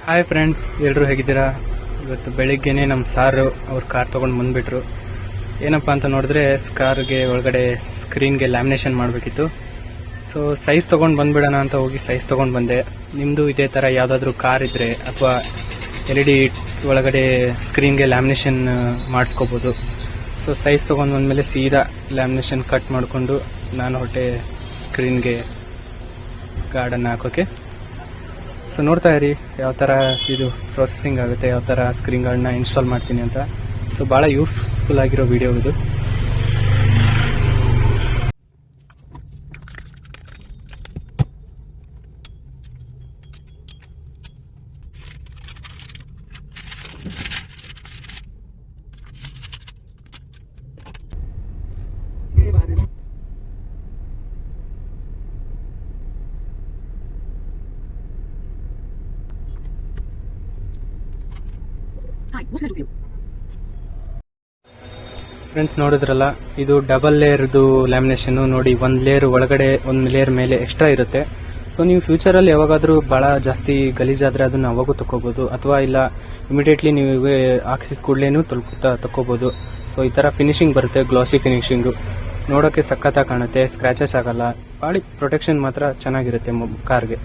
Hi friends, ಎಲ್ಲರೂ ಹೇಗಿದ್ದೀರಾ? ಇವತ್ತು ಬೆಳಿಗ್ಗೆನೆ ನಮ್ಮ ಸಾರು ಅವ್ರ ಕಾರ್ ತೊಗೊಂಡು ಬಂದುಬಿಟ್ರು. ಏನಪ್ಪ ಅಂತ ನೋಡಿದ್ರೆ ಕಾರ್ಗೆ ಒಳಗಡೆ ಸ್ಕ್ರೀನ್ಗೆ ಲ್ಯಾಮಿನೇಷನ್ ಮಾಡಬೇಕಿತ್ತು. ಸೊ ಸೈಜ್ ತೊಗೊಂಡು ಬಂದುಬಿಡೋಣ ಅಂತ ಹೋಗಿ ಸೈಜ್ ತೊಗೊಂಡು ಬಂದೆ. ನಿಮ್ಮದು ಇದೇ ಥರ ಯಾವುದಾದ್ರೂ ಕಾರ್ ಇದ್ದರೆ ಅಥವಾ LED ಒಳಗಡೆ ಸ್ಕ್ರೀನ್ಗೆ ಲ್ಯಾಮಿನೇಷನ್ ಮಾಡಿಸ್ಕೋಬೋದು. ಸೊ ಸೈಜ್ ತೊಗೊಂಡು ಬಂದಮೇಲೆ ಸೀದಾ ಲ್ಯಾಮಿನೇಷನ್ ಕಟ್ ಮಾಡಿಕೊಂಡು ನಾನು ಹೊಟ್ಟೆ ಸ್ಕ್ರೀನ್ಗೆ ಗಾರ್ಡನ್ನು ಹಾಕೋಕ್ಕೆ. ಸೊ ನೋಡ್ತಾ ಇರಿ ಯಾವ ಥರ ಇದು ಪ್ರೊಸೆಸಿಂಗ್ ಆಗುತ್ತೆ, ಯಾವ ಥರ ಸ್ಕ್ರೀನ್ ಗಾರ್ಡನ್ನ ಇನ್ಸ್ಟಾಲ್ ಮಾಡ್ತೀನಿ ಅಂತ. ಸೊ ಭಾಳ ಯೂಸ್ಫುಲ್ ಆಗಿರೋ ವಿಡಿಯೋ ಇದು. ಫ್ರೆಂಡ್ಸ್ ನೋಡಿದ್ರಲ್ಲ, ಇದು ಡಬಲ್ ಲೇಯರ್ದು ಲ್ಯಾಮಿನೇಷನ್. ನೋಡಿ, ಒಂದು ಲೇಯರ್ ಒಳಗಡೆ ಒಂದು ಲೇಯರ್ ಮೇಲೆ ಎಕ್ಸ್ಟ್ರಾ ಇರುತ್ತೆ. ಸೊ ನೀವು ಫ್ಯೂಚರಲ್ಲಿ ಯಾವಾಗಾದರೂ ಭಾಳ ಜಾಸ್ತಿ ಗಲೀಜಾದರೆ ಅದನ್ನು ಅವಾಗೂ ತಗೋಬೋದು, ಅಥವಾ ಇಲ್ಲ ಇಮಿಡಿಯೇಟ್ಲಿ ನೀವು ಹಾಕಿಸಿದ ಕೂಡಲೇ ತಗೋಬೋದು. ಸೊ ಈ ಥರ ಫಿನಿಶಿಂಗ್ ಬರುತ್ತೆ, ಗ್ಲಾಸಿ ಫಿನಿಶಿಂಗು. ನೋಡೋಕ್ಕೆ ಸಖತ್ತಾಗಿ ಕಾಣುತ್ತೆ, ಸ್ಕ್ರ್ಯಾಚಸ್ ಆಗಲ್ಲ. ಭಾಳ ಪ್ರೊಟೆಕ್ಷನ್ ಮಾತ್ರ ಚೆನ್ನಾಗಿರುತ್ತೆ ಕಾರ್ಗೆ.